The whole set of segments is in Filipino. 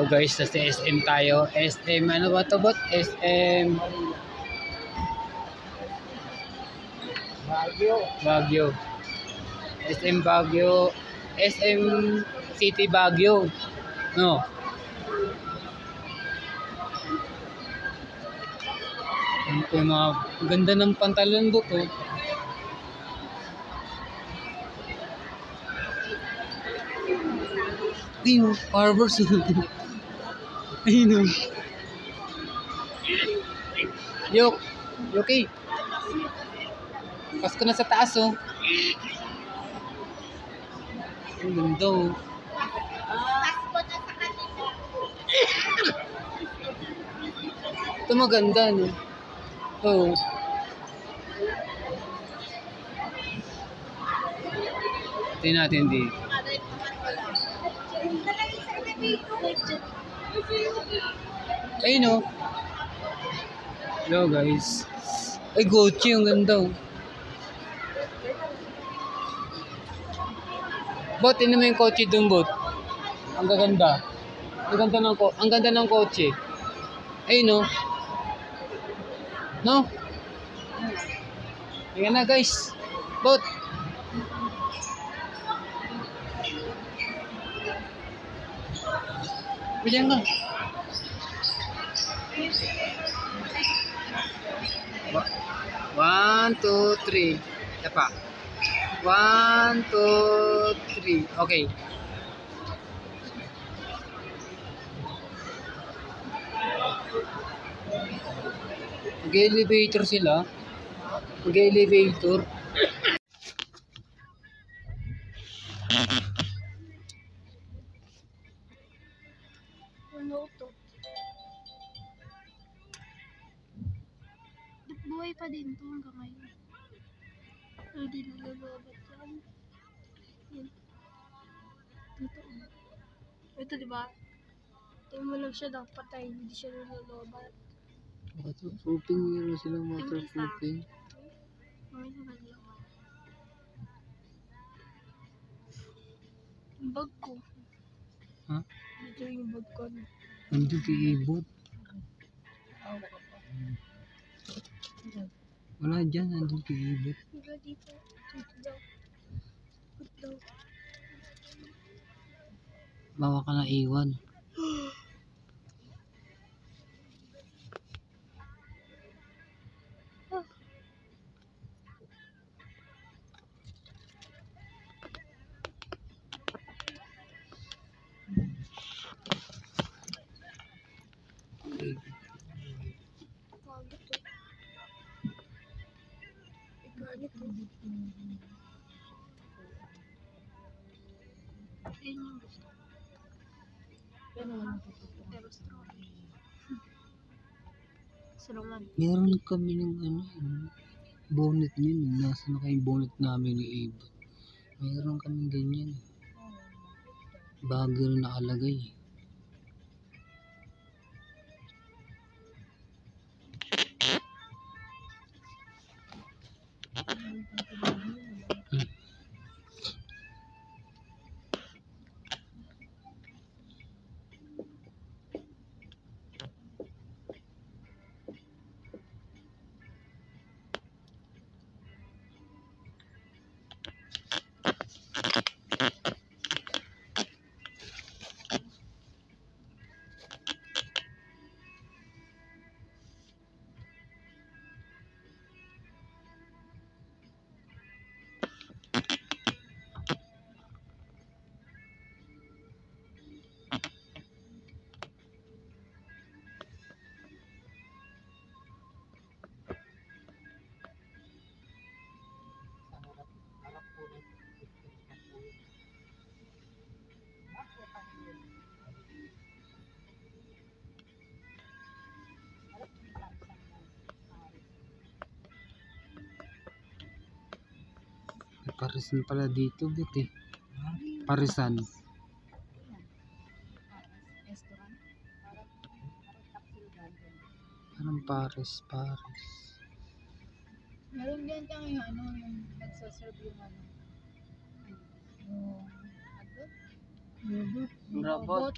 Hello guys, sa SM tayo. SM, ano ba ito bot? SM Baguio. SM Baguio. SM City Baguio. No. Ano po yung mga ganda ng pantalon bot oh. Ayun, Harvard's. Ayun. Yok. Okay. Pasko na sa taas oh. Ang ganda oh. Pasko na sa kanila. Ito maganda no. Oh. Tingnan natin dito. Ayun oh. Hello guys. Ay, Gucci, ang ganda oh. Bot, tingnan mo yung kotse dun, bot. Ang gaganda. Ang ganda ng kotse. Ayun oh. No? Tingnan na guys. Bot. Bilhan ka. 1, 2, 3. Isa pa. 1, 2, 3. Okay. Mag-elevator sila. Mag-elevator. Ano to? Buhay pa din to hanggang ngayon. Hindi nalulubat yan. Yan. Totoo. Ito diba? Tingnan mo lang siya daw patay. Hindi siya nalulubat. Waterproofing, meron silang waterproofing. Ay, nagalaw. Yung bag ko. Ha? Ito yung bag ko. Nandun kay Ibot. Wala dyan, nandun kay Ibot. Wala dito. Dito daw. Dito daw. Bawa ka na iwan. Bago to. Ibalit to. Ayun yung gusto. Pero strong. Strong lang. Meron kami ng bonnet yun. Nasa na kayong bonnet namin ni Ibot. Meron kami ganyan. Bago rin nakalagay. Parisan pala dito, but eh. Parisan. Parang Paris. Meron din tayo yung ano, yung nagsaserve yung ano. Yung ano? Robot.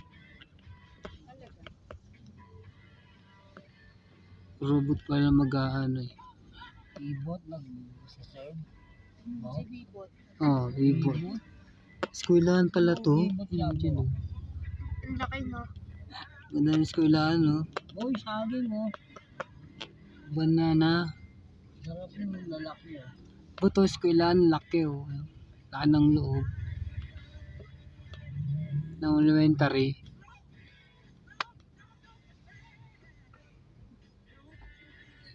Robot pala mag-aano eh. Ibot nag-serve. Si Bibot. Oh, ibot. Eskwelahan pala to. Ibot siya Dyan, mo. oh. Ang laki no. Ganda ng eskwelahan, no? Boy, saging oh. Banana. Sarap yung lalaki oh. Buto eskwelahan, laki, oh. Laki ng loob. Ng elementary.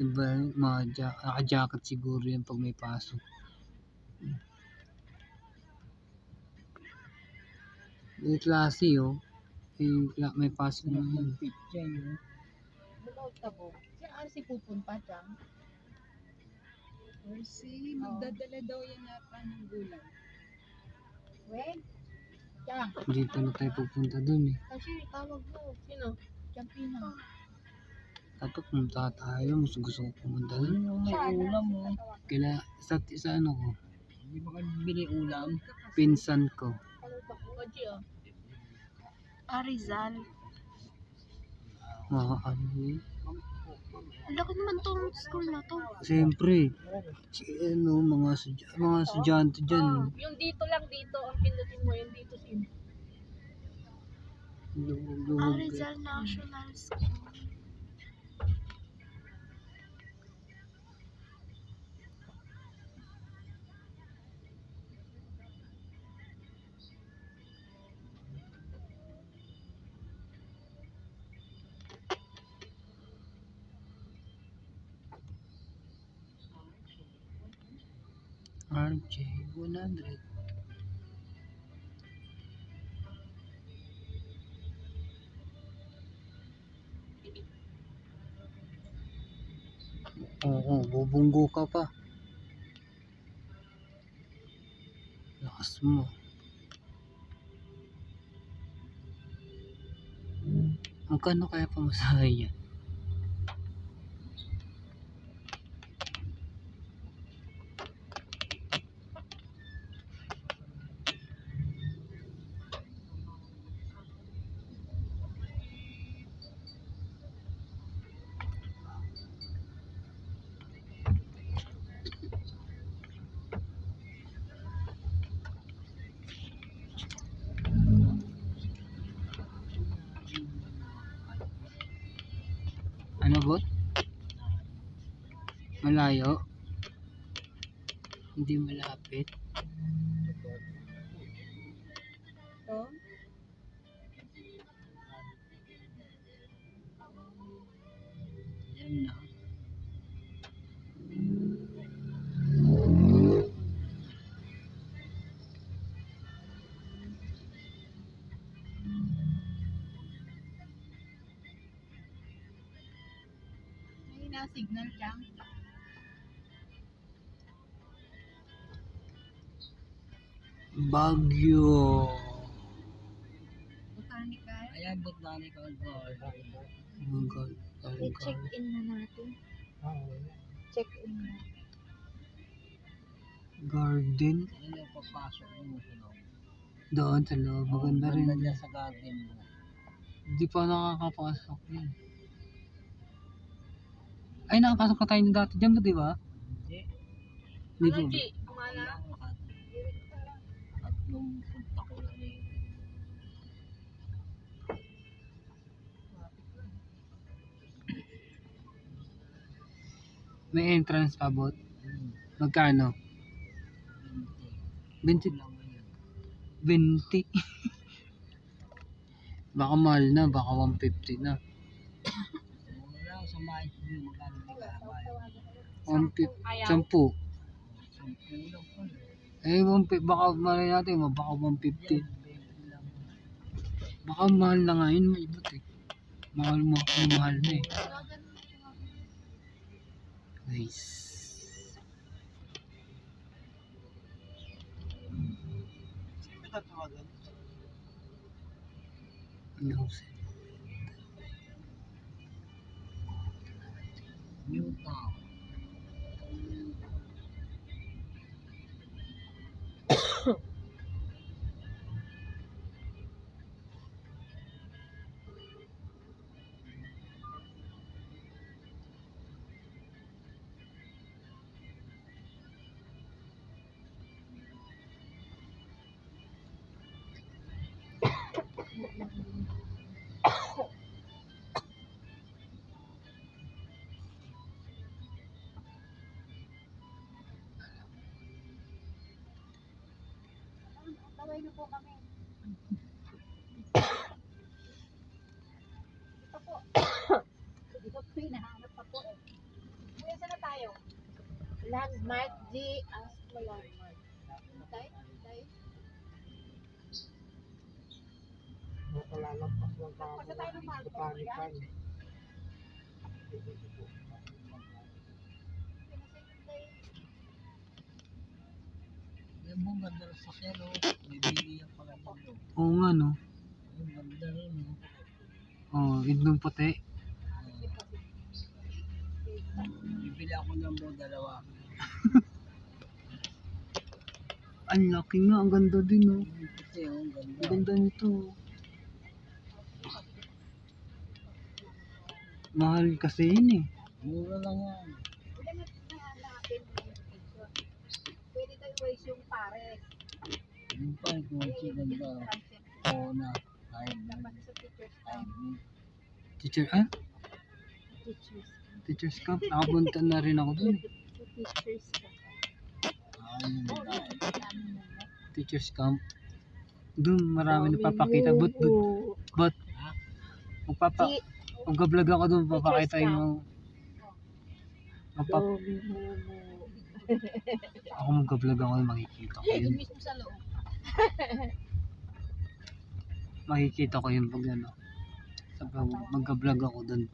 Iba, naka-jacket siguro yan pag may pasok. May klase, oh. May pasok na yun. Pitya yun. Bukaw tabo. Si Arsi pupunta dyan. Orsi, magdadala daw yan ata ng gulay. Wen? Diyan. Dito na tayo pupunta dun, eh. Kasi tawag mo. Sino? Champino. Dapat pumunta tayo. Mas gusto ko pumunta dun. Ano yung may ulam oh. Kaya sa ano ko, Hindi ba ka bili ulam? pinsan ko. Ano ba? Kaji ah. Arizal. Mga ano yun. Ang laki naman tong school na to. Siyempre, mga estudyante dyan. Yung dito lang dito. Ang pindutin mo yung dito sin. Luwag. Arizal National School. RJ 100. Oo, bubunggo ka pa. Lakas mo. Magkano kaya pamasahe yan? Ano bot? Malayo? Hindi malapit? Oh, Yan na. May na-signal dyan. Baguio. Botanical. Ayan, botanical garden. Oh my God. I-check-in na natin. Check-in na. Garden. Ano yung papasok mo sa loob? Doon sa loob. Maganda rin. Ganda niya sa garden mo. Hindi pa nakakapasok yun. Ay, nakapasok ka tayo dati dyan ba, di ba? Hindi. Hindi Ano po. G? Kumala? At nung punta ko lang eh. May entrance pa, bot. Magkano? 20. 20. Baka mahal na, baka 150 na. Wala ako sa mind ko yung magkano bigay. 150. 10. Sampu lang po. Eh, 150. Baka malay natin, baka 150. Lang. Baka mahal na ngayon, maibot eh. Mahal na eh. Guys. Ano siya? New town. po kami. Ito po. Ito po hinahanap pa po eh. Kuya, saan na tayo? Landmark G. Ask mo landmark. Tay? Nakalalagpas lang ka. Pagka tayo ng Marco, kuya? Yung mga ganda rin sa kero. May bili yan pala dito. Oo nga, no? Yung ganda rin. Oo, idlong puti. Bibili ako ng mga dalawa. Ang laki nga, ang ganda din, no? Yung puti, oh, ang ganda. Ang ganda nito. Mahal kasi yun eh. Mura lang yan. Pwede tayo waste yung pares. Yung pa, kung ganda. Oo na. Kahit Dapat sa teacher's camp. Teacher, ah? Teacher's Teacher's camp. Nakapunta na rin ako dun. Teacher's camp. ayun na. Teacher's camp. Dun, marami nagpapakita. But, magka-vlog ako dun, papakita yung ako magka-vlog ako, makikita ko yun. Mismo sa loob. Makikita ko yun pag ano. Sabi, magka-vlog ako dun.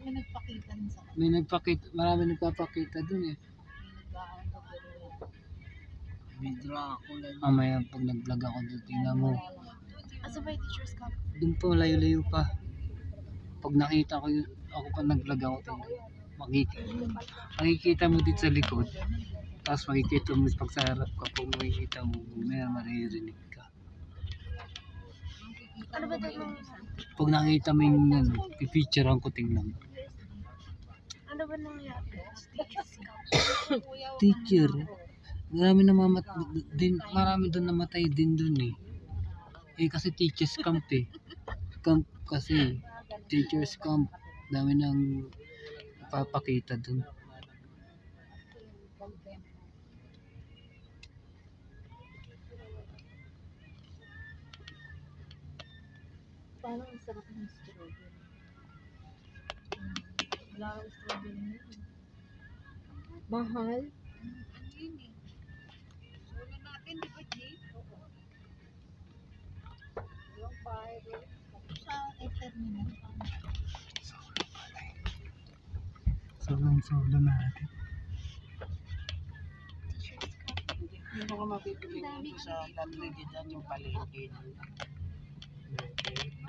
May nagpakita rin sa May nagpakita, marami nagpapakita dun eh. May Dracula. Mamaya pag nag-vlog ako dun, tingnan mo. Asa ba yung teacher's camp? Dun po, layo-layo pa. Pag nakita ko yun, ako pa nag-vlog ako, tingnan. Makikita mo dito sa likod. Tapos makikita mo pag sa harap ka, pag makikita mo, may maririnig ka. Ano ba ito? Pag nakita mo yung ano, pipicturean ko, tingnan mo. Ano ba nangyari? Teacher, marami doon namatay din doon eh. Eh kasi teachers camp eh. Camp kasi, teachers camp, dami nang papakita doon. Parang ang sarap ng strawberry. Wala akong strawberry ngayon. Mahal? Solo natin, di ba, Jay? Yung pare. Sa terminal. Solo natin. Hindi ko mapipili dito sa La Trinidad yung palengke.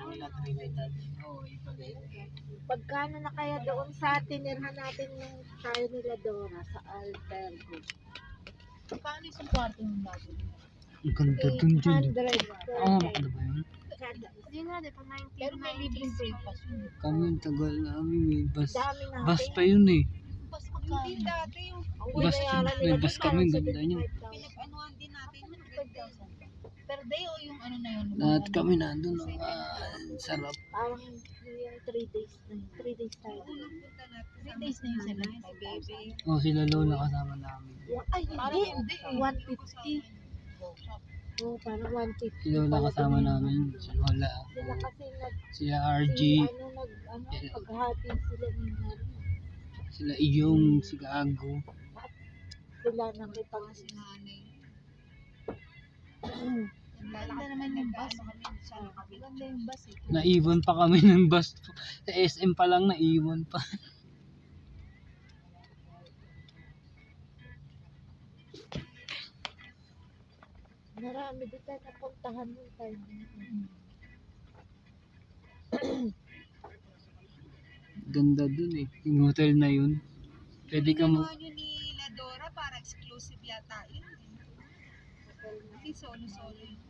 Ang La Trinidad. Oo, iba din. Pagkano na kaya doon sa tinirhan natin yung tayo nila Dora sa Albergo? Paano yung kwarto ng bago? Ang ganda doon dyan. 800. Oo, ano ba yun? Hindi nga, di pa 1990s. Pero may libreng breakfast yun. Kami, tagal namin may bus. Dami natin. Bus pa yun eh. Bus magkano? Hindi dati yung Bus, may bus kami, ganda niya. pinag-anuhan din natin yung 5,000. Per day o yung ano na yun? Lahat kami nandun. Sarap. Parang yung 3 days na yun. 3 days tayo. punta natin. 3 days na yun sila. Kay Bebe. Oh, sila Lola kasama namin. Ay, hindi. 150. Oo, parang 150. Si Lola kasama namin. Si Lola. Sila kasi Si RG. paghati sila ni Mary. Sila Iyong. Si Gago. Sila nakipag Ganda naman yung bus. Ganda yung bus eh. Naiwan pa kami ng bus. Sa SM pa lang naiwan pa. Marami din tayo napuntahan ng time na yun. Ganda dun eh. Yung hotel na yun. Pwede ka mo. Ginawa nyo ni La Dora para exclusive yata yun. Kasi solo-solo yun.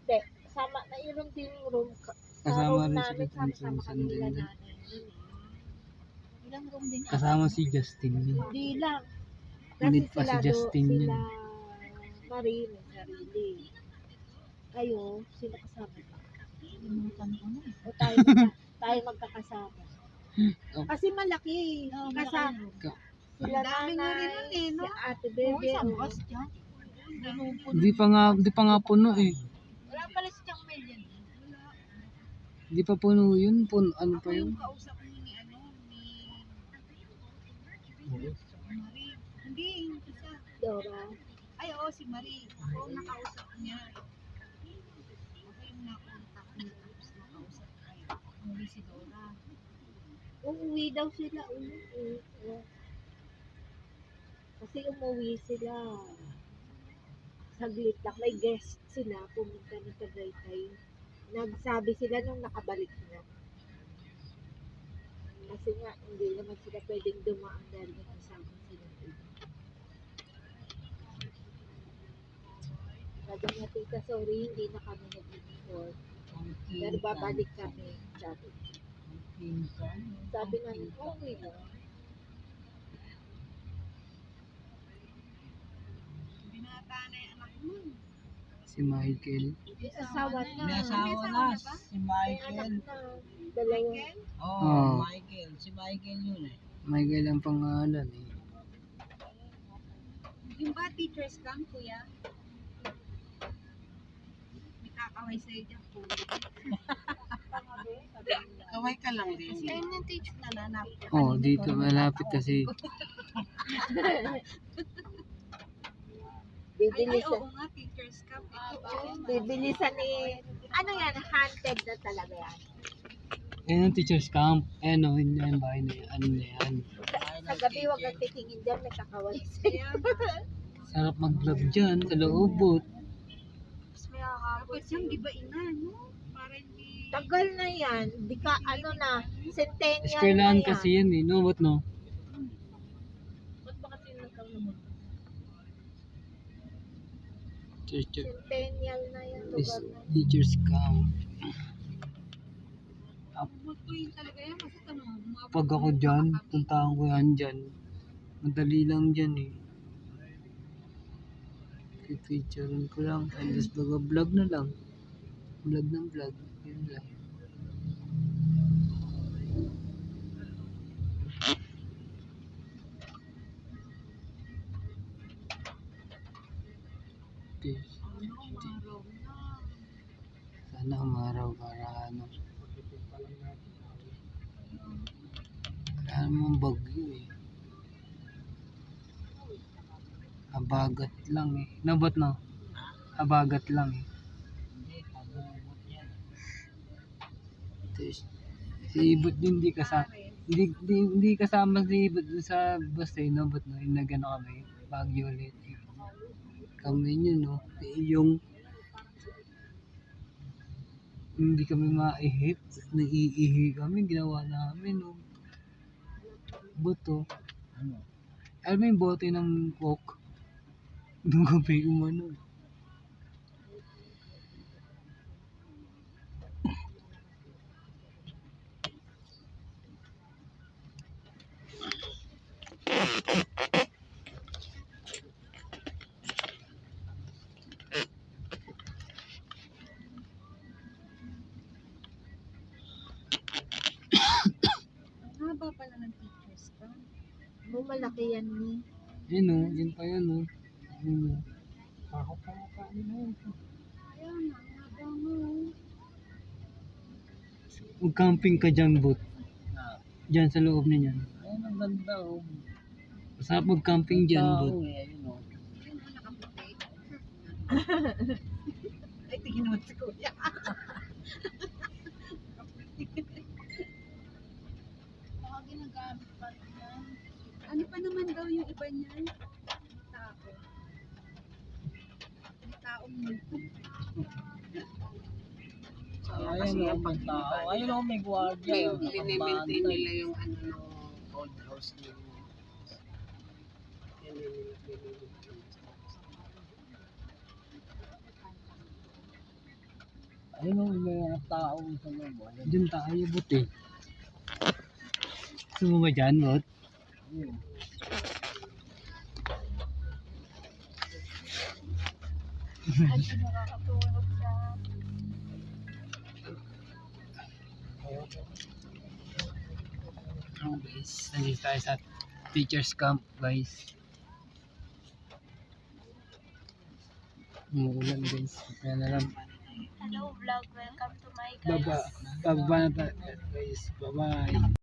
Hindi, kasama na yun din yung room. Kasama rin namin, sila dun sa sama San kami nila Dende. nanay. Ilang room din Kasama si Justin. Hindi lang. Hindi Kasi pa si sila, Justin sila yun. Marie, may sarili. Kayo, sila kasama. Limutan ko na. O tayo magkakasama. Oh. Kasi malaki. Kasama. Sila Dami na rin nanay, nun eh, no? si ate Oo, bebe. isang oh. bus dyan. Di pa nga puno eh. Wala pala si Chang Mel yan. Wala. Di pa puno yun. Ano Ako pa yun? yung kausap ni Marie. Hindi, yung isa. Dora. Ay, oo, si Marie. Ako ang nakausap niya. Ako yung nakontak niya. Tapos nakausap kayo. Hindi si Dora. Uuwi daw sila. Kasi umuwi sila. Saglit lang. May guest sila. Pumunta ng Tagaytay. Nagsabi sila nung nakabalik na. Kasi nga, hindi naman sila pwedeng dumaan dahil may kasama sila. Sabi niya, tita, sorry, hindi na kami nag-report. Pero babalik kami. Sabi namin, okay na. Binata na yung anak mo. Si Michael. May asawa na. May asawa na, si May Michael. anak na. Dalawa. Oh, Oo. Michael. Si Michael yun eh. Michael ang pangalan eh. Yung ba teacher's camp, kuya? May kakaway sa'yo dyan, kuya. Kaway ka lang din. Kasi yun yung teacher na nanap. Oh, dito malapit kasi. Ay, Bibilisan. oo nga, teacher's camp. Ito, oh. Bibilisan ni... Ano yan? Haunted na talaga yan. Ayan ang teacher's camp. Ayan o, hindi yan bahay na yan. Ano na yan. Sa gabi, huwag kang titingin dyan. May kakaway Kaya nga. Sarap mag-vlog dyan sa loobot. Tapos may kakaway. Dapat siyang gibain na, no? Para hindi... Tagal na yan. Di ka, ano na, centennial na Eskwelahan yan. kasi yan eh. No, what no? Ba't ba kasi nagkaroon mo? Centennial na yan. Lugar na yan. Teacher's camp. Magpuyin talaga yan kasi tamo. Pag ako dyan, puntahan ko yan dyan. Madali lang dyan eh. I-featurean ko lang. Tapos vlog na lang. Vlog ng vlog. Yun lang. Peace. Sana umaraw para ano. Wala namang bagyo eh. Habagat lang eh. Nabot no? Habagat lang eh. Tapos, si Ibot din hindi kasama. Hindi kasama si Ibot dun sa bus eh. Nabot no? Yung nagano kami. Bagyo ulit. Kami yun no. Yung hindi kami maihip. Naiihi kami. Ginawa namin no. Boto. Alam mo yung bote ng coke? Nung gabi umano. Ang haba pala ng teacher's camp. Malaki yan ni. Yun o. Yun pa yun o. Yun o. Kaya nga, ang haba mo. Mag-camping ka dyan, bot. Dyan sa loob na yan. Ayun, ang ganda oh. Masarap mag-camping dyan, bot. Tao eh, ayun oh. Yun mo nakaputi. Ay, tingin naman si kuya. Baka ginagamit pa rin yan. Ano pa naman daw yung iba niyan? Tao. May taong multo. Ayun oh, pag tao. Ayun oh, may gwardiya. Dinimaintain nila yung ano no, old house nila. Ayun oh, may mga tao sa loob. Ayun. Dyan tayo, bot eh. Gusto mo ba dyan, bot? Ayun. Ay, nakakatulog siya. Oh guys, nandito tayo sa teachers camp guys. Umuulan guys. Kaya na lang. Hello vlog, welcome to my guys. Bababa na tayo guys. Bye bye.